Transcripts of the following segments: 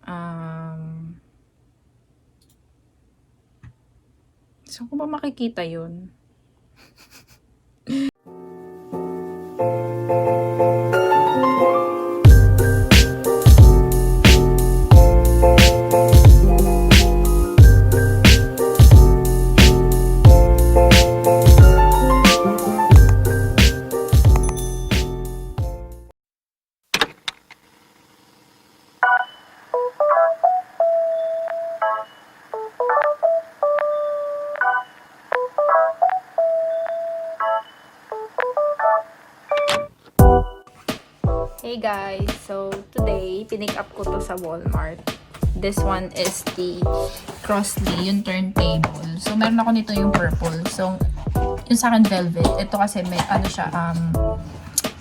Saan ko ba makikita yun? Hey guys, so today, pinick up ko to sa Walmart. This one is the Crossley, yung turntable. So, meron ako nito yung purple. So, yung sa akin velvet. Ito kasi may, ano siya,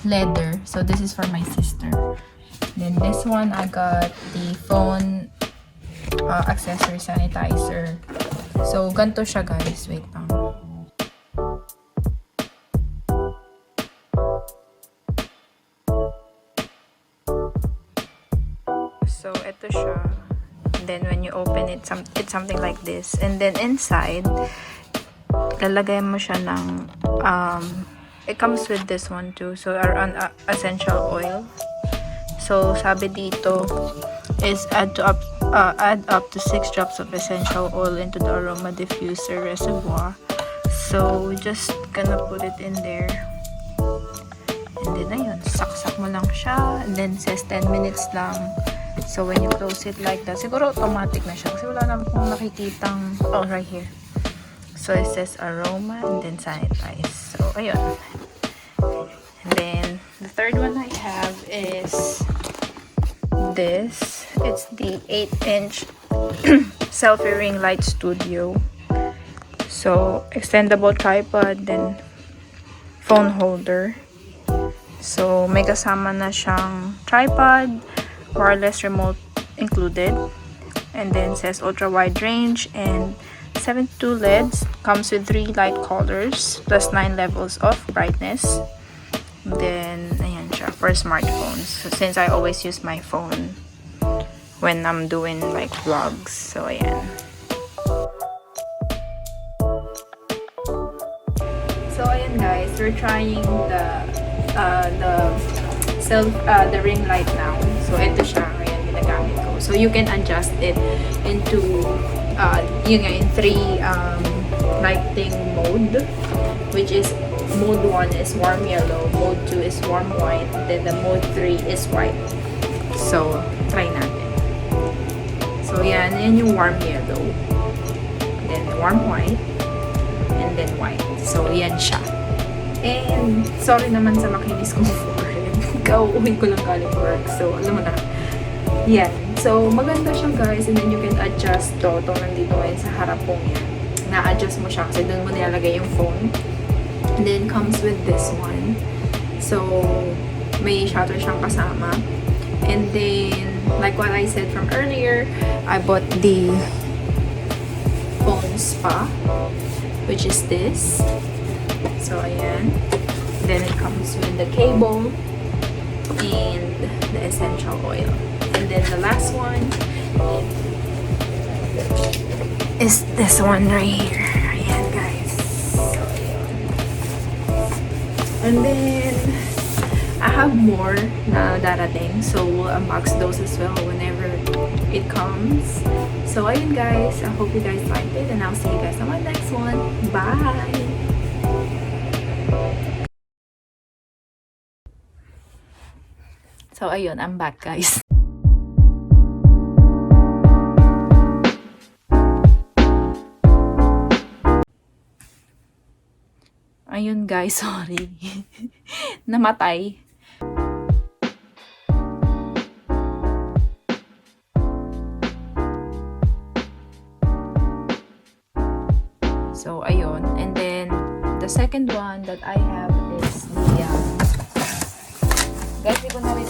leather. So, this is for my sister. Then, this one, I got the phone accessory sanitizer. So, ganito siya guys. Wait lang. So, ito siya. Then, when you open it, it's something like this. And then, inside, lalagay mo siya ng, it comes with this one too. So, an essential oil. So, sabi dito is add up to 6 drops of essential oil into the aroma diffuser reservoir. So, just gonna put it in there. And then, ayun, saksak mo lang siya. And then, says 10 minutes lang. So, when you close it like that, siguro automatic na siya. Kasi wala naman kong nakikitang, oh, right here. So, it says aroma and then sanitize. So, ayun. And then, the third one I have is this. It's the 8-inch selfie ring light studio. So, extendable tripod, then phone holder. So, may kasama na siyang tripod, wireless remote included, and then says ultra wide range and 72 LEDs, comes with 3 light colors plus 9 levels of brightness. And then ayan siya for smartphones, so, since I always use my phone when I'm doing like vlogs. So ayan. So ayan guys, we're trying the ring light now. So, ito siya. Ayan, ginagamit ko. So, you can adjust it into, yun nga, in 3 lighting mode. Which is, mode 1 is warm yellow, mode 2 is warm white, then the mode 3 is white. So, try natin. So, yan yung warm yellow. Then, warm white. And then, white. So, yan siya. And, sorry naman sa makinis kong forehead. Kauuwi ko lang galing work. So, alam mo na. Yan. So, maganda siya guys. And then, you can adjust to. Ito, nandito ngayon sa harap po yan. Na-adjust mo siya kasi doon mo nilalagay yung phone. And then, comes with this one. So, may shutter siyang kasama. And then, like what I said from earlier, I bought the phone spa, which is this. So, ayan. Then, it comes with the cable and the essential oil. And then the last one is this one right here. Ayan guys. And then I have more na darating, so we'll unbox those as well whenever it comes. So ayun guys, I hope you guys liked it, and I'll see you guys on my next one. Bye! So, ayun, I'm back, guys. Ayun, guys, sorry. Namatay. So, ayun. And then, the second one that I have is the, guys, di ko na rin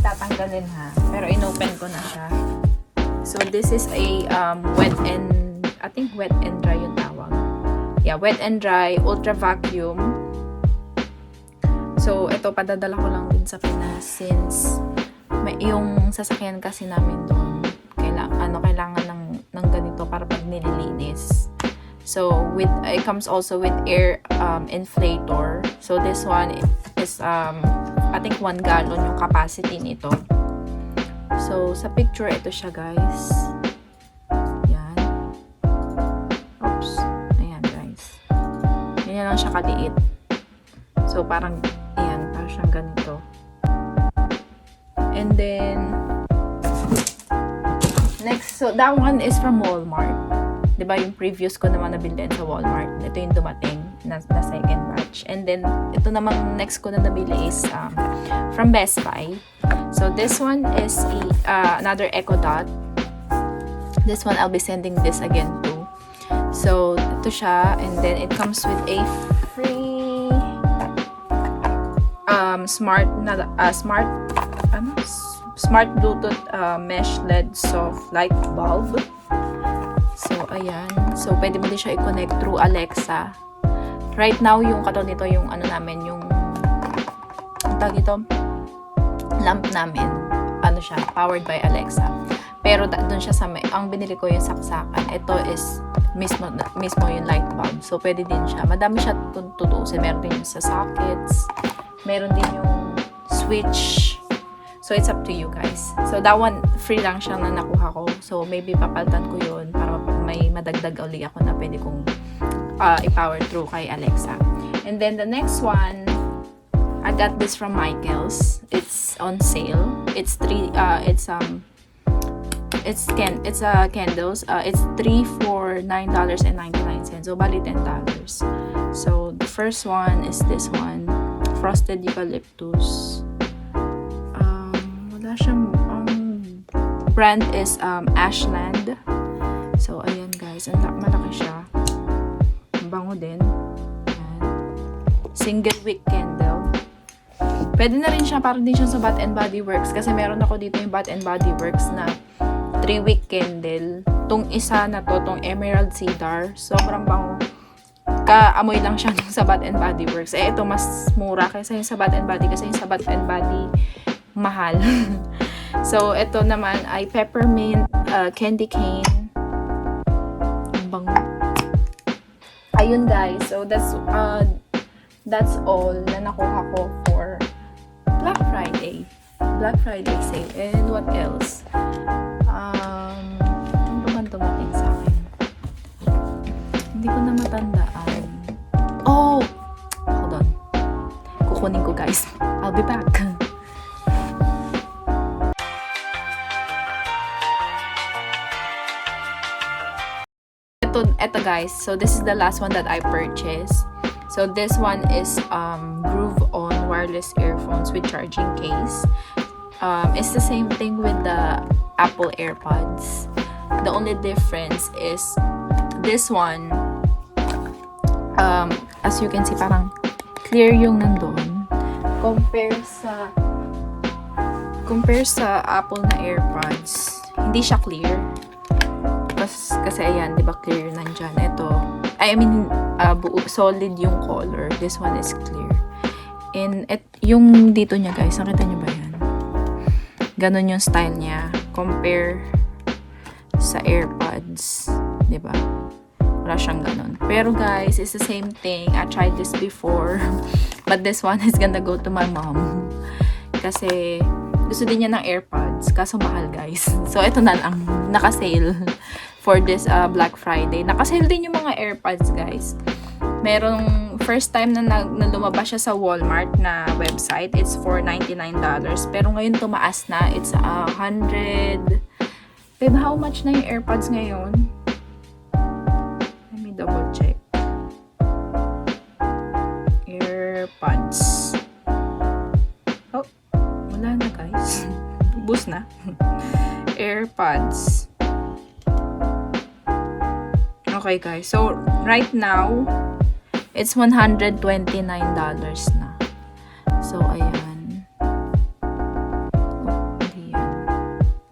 tatanggalin ha. Pero inopen ko na siya. So, this is a wet and, I think wet and dry yung tawag. Yeah, wet and dry, ultra vacuum. So, ito, padadala ko lang din sa Pinas since may, yung sasakyan kasi namin doon, kailangan ng ganito para pag nililinis. So, it comes also with air inflator. So, this one is, I think 1 gallon yung capacity nito. So, sa picture, ito siya, guys. Yan. Oops. Ayan, guys. Ganyan lang siya kaliit. So, parang, ayan, parang siyang ganito. And then, next, so, that one is from Walmart. Diba yung previous ko naman nabilhin sa Walmart. Ito yung dumating na second batch. And then, ito namang next ko na nabili is from Best Buy. So, this one is another Echo Dot. This one, I'll be sending this again too. So, ito siya. And then, it comes with a free smart Bluetooth mesh LED soft light bulb. So, ayan. So, pwede mo din siya i-connect through Alexa. Right now, yung kato nito, yung ano namin, yung tawag ito, lamp namin. Ano siya, powered by Alexa. Pero doon siya sa ang binili ko yung saksakan. Ito is mismo yung light bulb. So, pwede din siya. Madami siya tutuusin. Meron din yung sa sockets. Meron din yung switch. So, it's up to you guys. So, that one, free lang siya na nakuha ko. So, maybe papalitan ko yun para may madagdag uli ako na pwede kong i-power through kay Alexa. And then, the next one, I got this from Michaels. It's on sale. It's candles. It's 3 for $9.99. So, bali $10. So, the first one is this one. Frosted Eucalyptus. Wala siyang, brand is Ashland. So, ayan guys. Malaki siya. Bango din. Ayan. Single wick candle. Pwede na rin siya, para din siya sa Bath and Body Works. Kasi meron ako dito yung Bath and Body Works na 3-wick candle. Tong isa na to, tong Emerald Cedar. Sobrang bango. Kaamoy lang siya sa Bath and Body Works. Ito mas mura kaysa yung sa Bath and Body. Kasi yung sa Bath and Body, mahal. So, ito naman ay peppermint candy cane. Ang bango. Ayun guys. So, that's all na nakuha ko for Black Friday. Black Friday sale. And what else? Ano ba man dumating sa akin? Hindi ko na matandaan. Oh! Hold on. Kukunin ko guys. I'll be back. Ito guys. So, this is the last one that I purchased. So, this one is Groove On wireless earphones with charging case. It's the same thing with the Apple AirPods. The only difference is this one, as you can see, parang clear yung nandun. Compare sa Apple na AirPods, hindi siya clear. Kasi ayan, di ba clear nandyan. Ito, solid yung color. This one is clear. And yung dito niya guys, nakita niyo ba yan? Ganon yung style niya. Compare sa AirPods. Diba? Wala siyang ganon. Pero guys, it's the same thing. I tried this before. But this one is gonna go to my mom. Kasi gusto din niya ng AirPods. Kaso mahal guys. So ito na lang. Naka-sale for this Black Friday. Naka-sale din yung mga AirPods guys. Merong first time na lumabas siya sa Walmart na website, it's for $99. Pero ngayon tumaas na, it's 100. Babe, how much na yung AirPods ngayon? Let me double check. AirPods. Oh, wala na guys. Ubus na. AirPods. Okay guys, so right now, it's $129 na. So, ayan. Oh, hindi yan.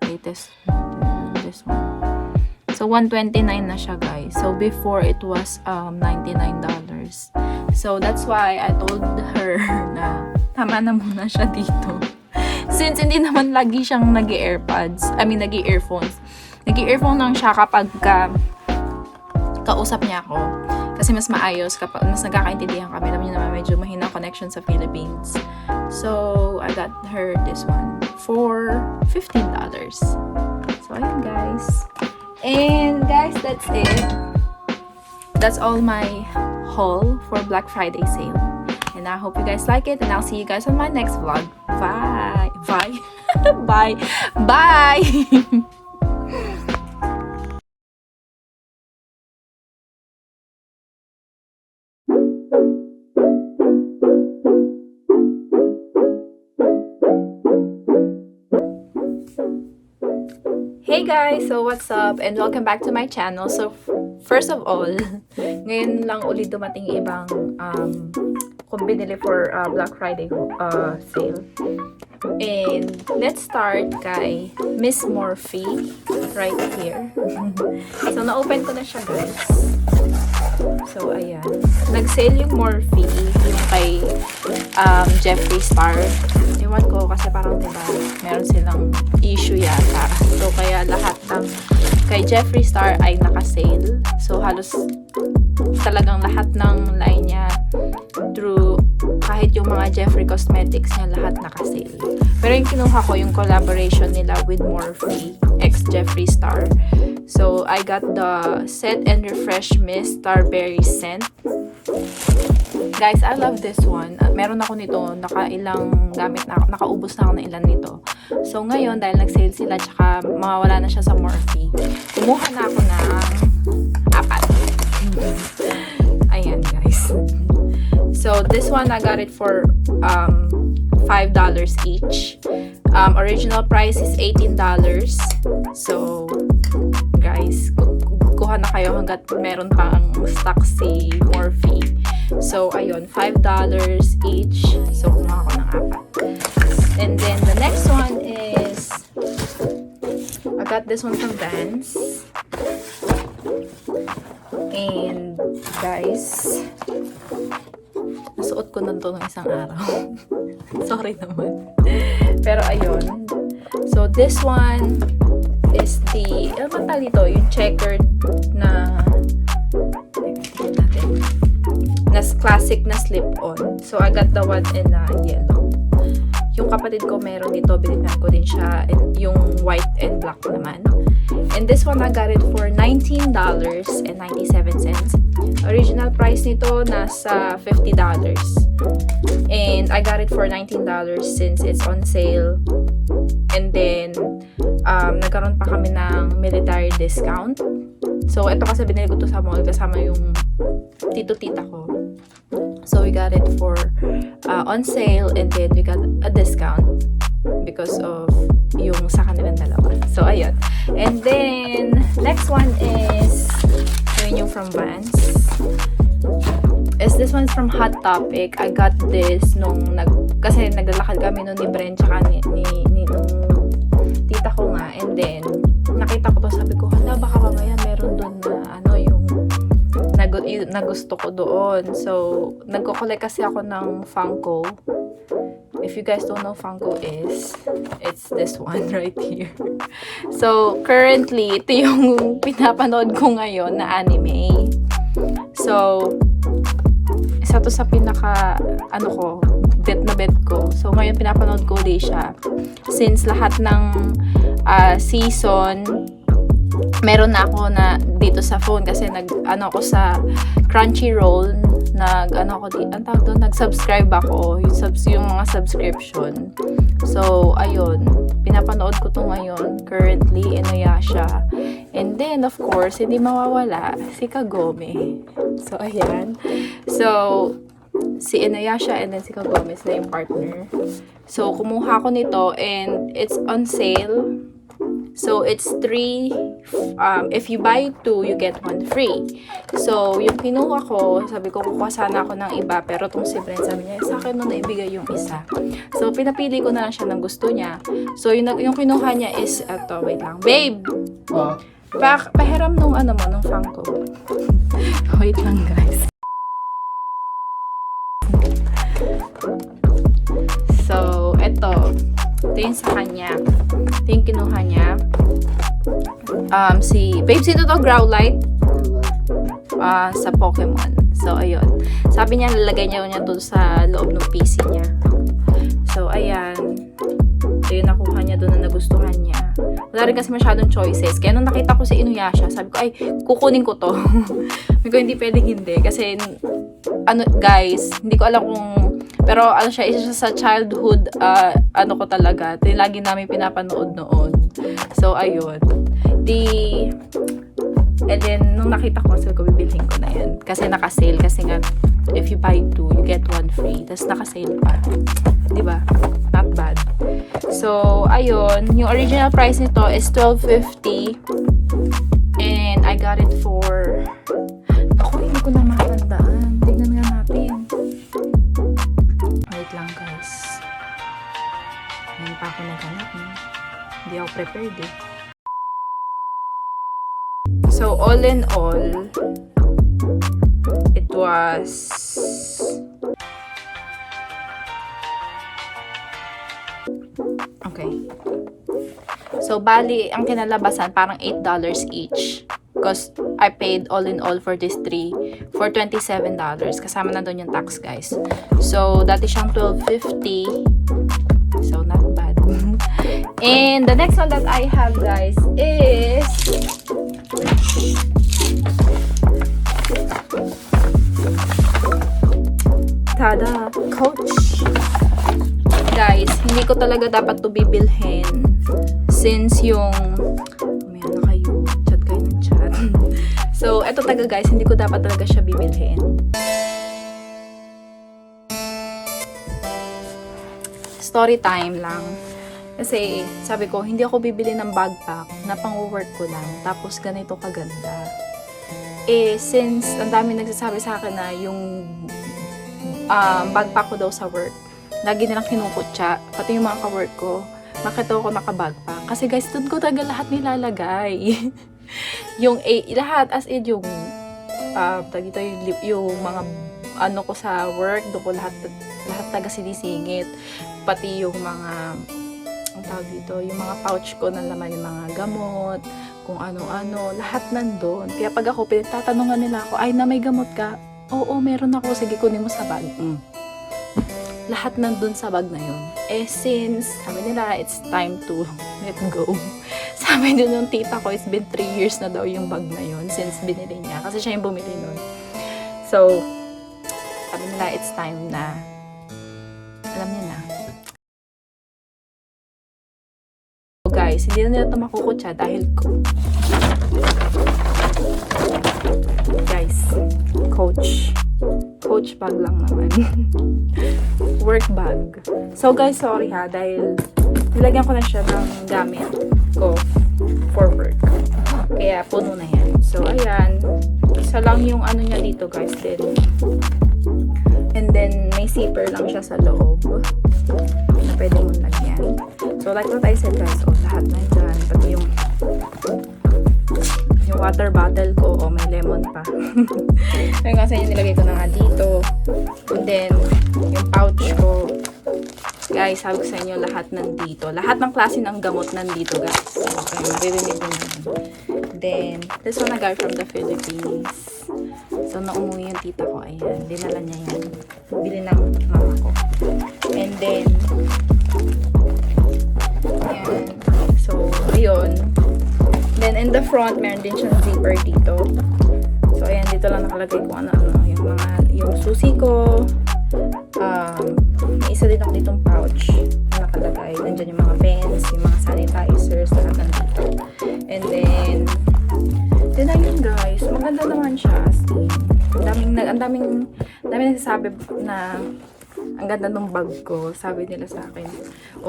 Latest model. This one. So, $129 na siya, guys. So, before, it was $99. So, that's why I told her na tama na muna siya dito. Since hindi naman lagi siyang nag-earpods. I mean, nag-earphones. Nag-earphone lang siya kapag kausap niya ako. Kasi mas maayos kapag mas nagkakaintindihan kami. Alam niyo naman, medyo mahina connection sa Philippines. So, I got her this one for $15. So, ayun guys. And guys, that's it. That's all my haul for Black Friday sale. And I hope you guys like it. And I'll see you guys on my next vlog. Bye. Bye. Bye. Bye. Hey guys! So what's up? And welcome back to my channel. So first of all, ngayon lang ulit dumating ibang kung binili for Black Friday sale. And let's start kay Miss Morphe right here. So na-open ko na siya guys. So ayan. Nag-sale yung Morphe, yung kay Jeffree Star. Ewan ko kasi parang diba meron silang issue yata. So kaya lahat ng kay Jeffree Star ay naka-sale. So halos talagang lahat ng line niya through kahit yung mga Jeffree Cosmetics niya lahat naka-sale. Pero yung kinuha ko yung collaboration nila with Morphe x Jeffree Star. So I got the Set and Refresh Mist Starberry Scent. Guys, I love this one. Meron ako nito, nakailang gamit na ako, nakaubos na ako ng ilan nito. So ngayon, dahil nag-sale sila, tsaka mawawala na siya sa Morphe, kumuha na ako ng 4. Ayan, guys. So this one, I got it for $5 each. Original price is $18. So, guys, kuha na kayo hanggat meron pang stock si Morphe. So, ayun, $5 each. So, kumuha ko ng 4. And then, the next one is, I got this one from Vans. And, guys, nasuot ko na ito ng isang araw. Sorry naman. Pero, ayun. So, this one is the, ano ba tawag dito? Yung checkered na, classic na slip-on. So, I got the one in yellow. Yung kapatid ko meron dito, binigyan ko din siya, and yung white and black naman. And this one, I got it for $19.97. Original price nito, nasa $50. And I got it for $19 since it's on sale. And then, nagkaroon pa kami ng military discount. So, ito kasi binili ko to sa mall kasama yung tito-tita ko. So, we got it for on sale and then we got a discount because of yung sa kanilang dalawa. So, ayun. And then, next one is yun yung from Vans. This one's from Hot Topic. I got this nung kasi naglalakad kami nung ni Bren tsaka ni nung tita ko nga. And then, nakita ko to, sabi ko, hala, baka mamaya meron doon na ano yung na gusto ko doon. So, nagko-collect kasi ako ng Funko. If you guys don't know Funko is, it's this one right here. So, currently, ito yung pinapanood ko ngayon na anime. So, isa to sa pinaka, bet na bet ko. So, ngayon pinapanood ko ulit siya. Since lahat ng season, meron na ako na dito sa phone kasi ako sa Crunchyroll, nag-subscribe ako, yung mga subscription. So, ayun, pinapanood ko to ngayon, currently, Inuyasha. And then, of course, hindi mawawala, si Kagome. So, ayan. So, si Inuyasha and then si Kagome na yung partner. So, kumuha ko nito and it's on sale. So, it's 3, if you buy 2, you get 1 free. So, yung kinuha ko, sabi ko, kukuha sana ako ng iba, pero tong si Bren, sabi niya, sa akin na ibigay yung isa. So, pinapili ko na lang siya ng gusto niya. So, yung kinuha niya is, wait lang, babe! Pahiram nung nung Funko. Wait lang, guys. So, ito yung sa kanya. Ito yung kinuha niya. si babe, sino to? Growlite? Sa Pokemon. So, ayun. Sabi niya, lalagay niya doon sa loob ng PC niya. So, ayan. So, yung nakuha niya doon na nagustuhan niya. Wala rin kasi masyadong choices. Kaya nung nakita ko si Inuyasha, sabi ko, ay, kukunin ko to. Sabi ko, hindi pwedeng hindi. Kasi, guys, hindi ko alam kung, pero siya, isa siya sa childhood, ko talaga. Ito yung lagi namin pinapanood noon. So, ayun. And then, nung nakita ko, sabi ko, bibilhin ko na yan. Kasi naka-sale. Kasi nga, if you buy 2, you get 1 free. Tapos naka-sale pa. Diba? Not bad. So, ayun. Yung original price nito is $12.50. And I got it for... Ako, hindi ko na matandaan. Tignan nga natin. Wait lang, guys. Ngayon pa ako naghanap, no? Hindi ako prepared, eh. So, all in all, it was okay. So, bali, ang kinalabasan, parang $8 each. Because I paid all in all for this 3 for $27. Kasama na doon yung tax, guys. So, dati siyang $12.50. So, not bad. And the next one that I have, guys, is tada, Coach. Guys, hindi ko talaga dapat to bibilhin since yung may na kayo, chat kayo ng chat. So, eto talaga guys, hindi ko dapat talaga siya bibilhin. Story time lang. Kasi, sabi ko, hindi ako bibili ng backpack na pang-work ko lang. Tapos, ganito kaganda. Since ang dami nagsasabi sa akin na yung backpack ko daw sa work, lagi nilang kinukutya, pati yung mga ka-work ko, bakit ako naka-backpack? Kasi guys, doon ko talaga lahat nilalagay. Lahat, as in yung, yung mga, ko sa work, doon ko lahat taga sinisingit. Pati yung mga, ang tawag dito, yung mga pouch ko na laman, yung mga gamot, kung ano-ano, lahat nandun. Kaya pag ako, pinagtatanungan nila ako, ay, na may gamot ka? Oo, meron ako. Sige, kunin mo sa bag. Lahat nandun sa bag na yun. Since, sabi nila, it's time to let go. Sabi dun yung tita ko, it's been 3 years na daw yung bag na yun since binili niya. Kasi siya yung bumili nun. So, sabi nila, it's time na, alam niya na. So guys, hindi na nila ito makukutsa dahil guys, Coach bag lang naman. Work bag. So guys, sorry ha, dahil nilagyan ko na siya ng gamit ko for work. Kaya puno na yan. So ayan, isa lang yung niya dito guys din. And then may zipper lang siya sa loob na pwede mong lagyan. So like what I said guys, lahat na dyan. Pati yung water bottle ko, may lemon pa. Ayun kasi yung nilagay ko na nga dito. And then, yung pouch ko. Guys, sabi ko sa inyo, lahat nandito. Lahat ng klase ng gamot nandito, guys. Okay, maririnig mo naman. Then, this one I got from the Philippines. So, nung umuwi yung tita ko, ayan, dinala niya yan. Bili ng mama ko. And then, ayan. So, ayun. Then, in the front, meron din siyang zipper dito. So, ayan, dito lang nakalagay kung ano-ano. Yung susi ko. May isa din ako ditong pouch na nakalagay. Nandyan yung mga pens, yung mga sanitizers, lahat nandito. And then ayun guys, maganda naman siya. Ang daming nagsasabi na ang ganda ng bag ko. Sabi nila sa akin,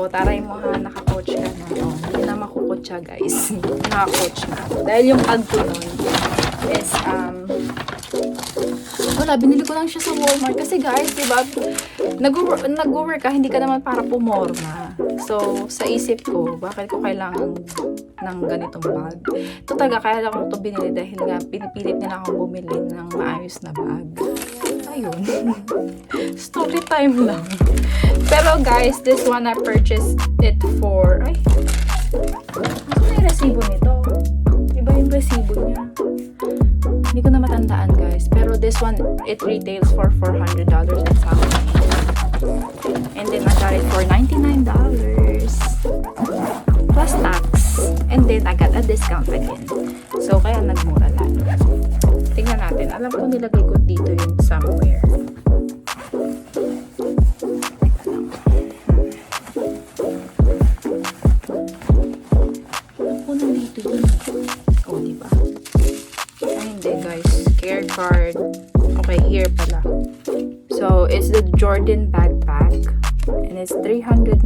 taray mo ha, naka-coach ka na. Hindi na makukutsa guys. Naka-coach na ako. Dahil yung bag ko nun is, binili ko lang siya sa Walmart. Kasi guys, diba, nag-work ka, hindi ka naman para pumorma. So, sa isip ko, bakit ko kailangan ng ganitong bag? Ito talaga, kaya lang ko ito binili dahil nga, pinipilit nila akong bumili ng maayos na bag. Ayun. Story time lang. Pero guys, this one I purchased it for, ano yung resibo nito? resibo niya. Hindi ko na matandaan, guys. Pero this one, it retails for $400 and something. And then I got it for $99 plus tax. And then I got a discount again. So kaya nagmura lalo. Tingnan natin. Alam ko nilagay ko dito yun somewhere. Alam ko nandito yun. Oh, diba? Ay, hindi guys. Care card. Okay, here pala. So, it's the Jordan backpack. And it's $398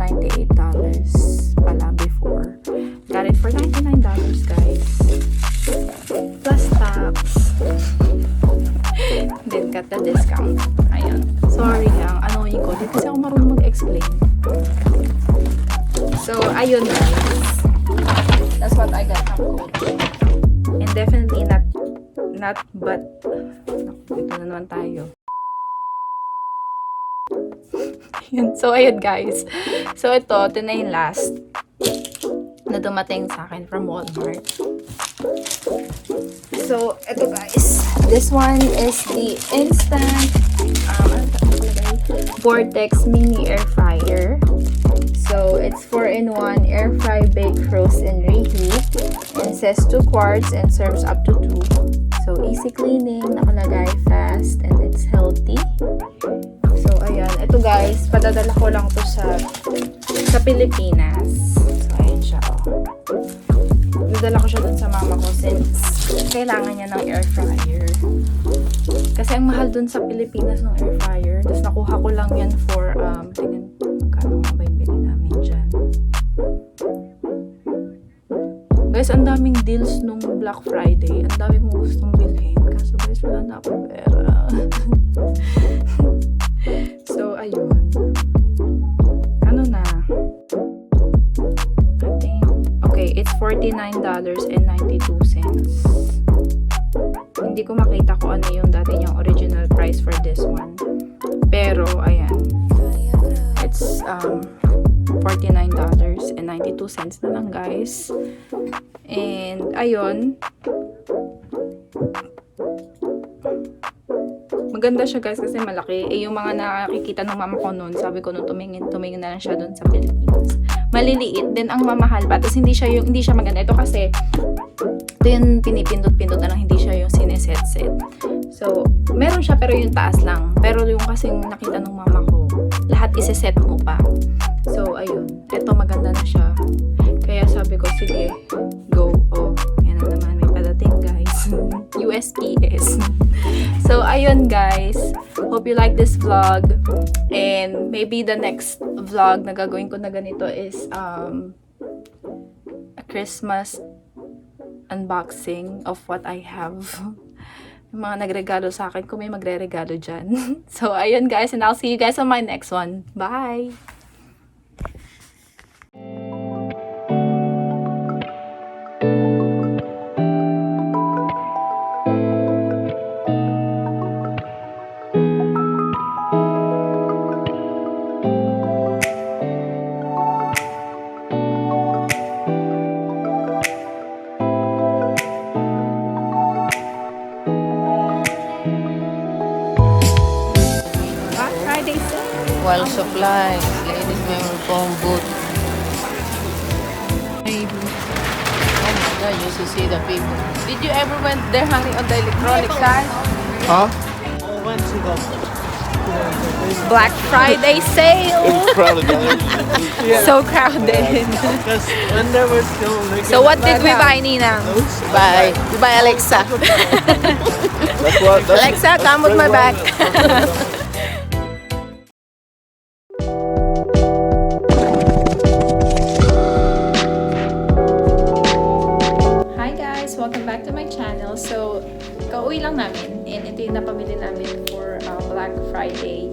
pala before. Got it for $99, guys. Plus tax. Then got the discount. Ayan. Sorry lang. Annoying ko. Di kasi ako marunong mag-explain. So, ayun guys. That's what I got from Coach. And definitely but ito na naman tayo. So, ayun guys. So, ito na yung last na dumating sa akin from Walmart. So, ito guys. This one is the Instant Vortex Mini Air Fryer. So, it's 4-in-1 air fry, bake, roast, and reheat. And it says 2 quarts and serves up to 2. So, easy cleaning, nakalagay fast, and it's healthy. So, ayan. Ito guys, padadala ko lang to sa Pilipinas. So, ayan siya, oh. Dadala ko siya dun sa mama ko since kailangan niya ng air fryer. Kasi ang mahal dun sa Pilipinas ng air fryer. Tapos nakuha ko lang yan for, tingnan, magkano nga ba yung bili namin dyan. Guys, ang daming deals nung Black Friday. Ang dami kong gustong bilhin. Kaso guys, wala na akong pera. So, ayun. Ano na? I think, okay, it's $49.92. Hindi ko makita kung ano yung dati niyang original price for this one. Pero, ayan. It's, $49.92 na lang, guys. And, ayun. Maganda siya guys kasi malaki. Eh, yung mga nakikita ng mama ko noon, sabi ko nung tumingin na lang siya doon sa Pilipinas. Maliliit din ang mamahal pa. Tapos hindi siya maganda. Ito kasi, ito yung pinipindot-pindot na lang, hindi siya yung sineset-set. So, meron siya pero yung taas lang. Pero yung kasing nakita ng mama ko, lahat iseset mo pa. So, ayun. Ito maganda na siya. Kaya sabi ko, sige, go. Oh, yan na naman. May padating guys. USPS. So, ayun guys. Hope you like this vlog. And maybe the next vlog na gagawin ko na ganito is a Christmas unboxing of what I have. Yung mga nagregalo sa akin, kung may magre-regalo dyan. So, ayun guys. And I'll see you guys on my next one. Bye! While supplies, ladies memory foam boot. Maybe. Oh my God, you should see the people. Did you ever went there hanging on the electronic side? Huh? Went to the Black Friday sale! It's crowded down there. So crowded. because when they were still looking So what did we buy, Nina? Bye. You buy Alexa. Alexa, come with my bag. Hi guys! Welcome back to my channel. So, kauwi lang namin and ito yung napamili namin for Black Friday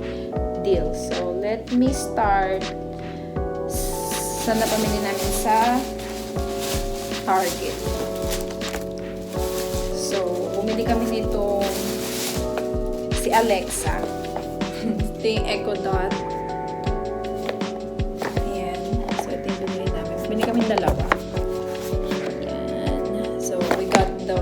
deal. So, let me start sa napamili namin sa Target. So, bumili kami nitong si Alexa. Ito yung Echo Dot. Ayan. So, ito yung bumili namin. Bumili kami dalawa. Ayan. So, we got the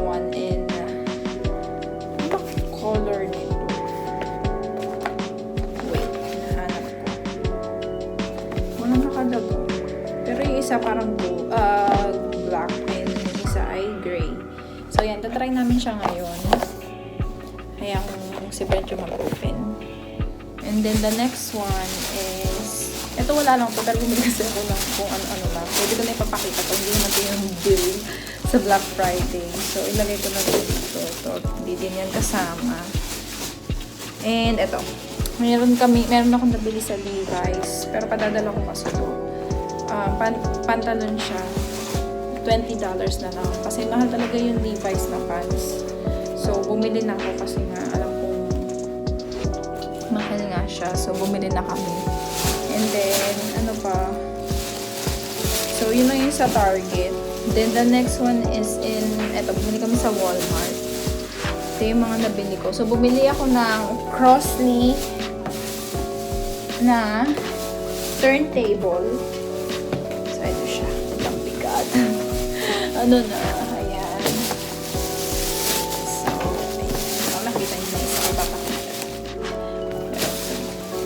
So, yan. Tatry namin siya ngayon. Hayaan kung si Brent yung mag-open. And then, the next one is... Ito wala lang to, pero bumili kasi ako lang kung ano-ano lang. Pwede ko na ipapakita ko. Hindi naman ito yung deal sa Black Friday. So, ilagay ko na dito. Ito, hindi din yan kasama. And, ito. Meron akong nabili sa Levi's. Pero padadala ko kasi ito. Pantalon siya. $20 na lang. Kasi mahal talaga yung Levi's na pants. So, bumili na ako kasi nga alam kong mahal nga siya. So, bumili na kami. And then, ano pa? So, yun lang yung sa Target. Then, the next one is in, eto, bumili kami sa Walmart. Ito yung mga nabili ko. So, bumili ako ng Crossley na turntable. So, ito siya. Ang bigat. Ano na, ayan. So, ayan. Nakita niyo na isa ko papakita.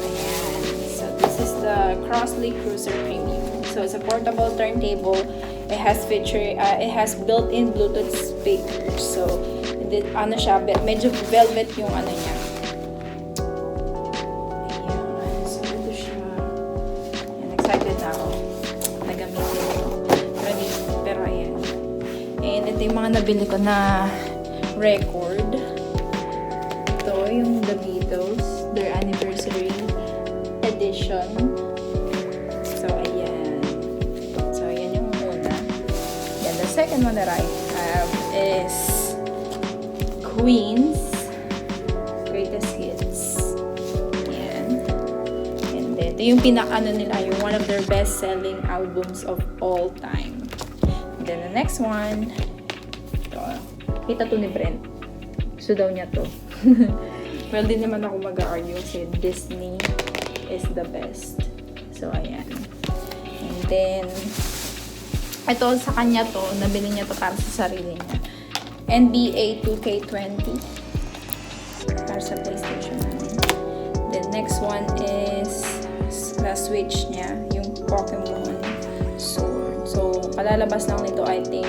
Ayan. So, this is the Crossley Cruiser Premium. So, it's a portable turntable. It has built-in Bluetooth speakers. So, ano siya, medyo velvet yung ano niya. Ito yung mga nabili ko na record. Ito yung The Beatles, their anniversary edition. So, ayan. So, ayan yung una. Then, the second one that I have is Queen's Greatest Hits. Ayan. And then, ito yung pinaka-ano nila, yung one of their best-selling albums of all time. And then, the next one, kita to ni Brent. Gusto daw niya to. Well, di naman ako mag-argue kasi Disney is the best. So, ayan. And then, ito sa kanya to, nabili niya to para sa sarili niya. NBA 2K20. Para sa PlayStation namin. Then, next one is sa Switch niya, yung Pokemon Sword. So, kalalabas lang nito, I think,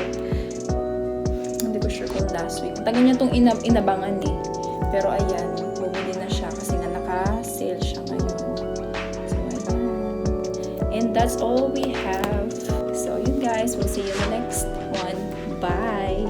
sure kung last week. Tagal niya itong inabangan eh. Pero ayan, bumili na siya kasi nga naka-sale siya ngayon. So, ayan. And that's all we have. So, yun guys, we'll see you in the next one. Bye!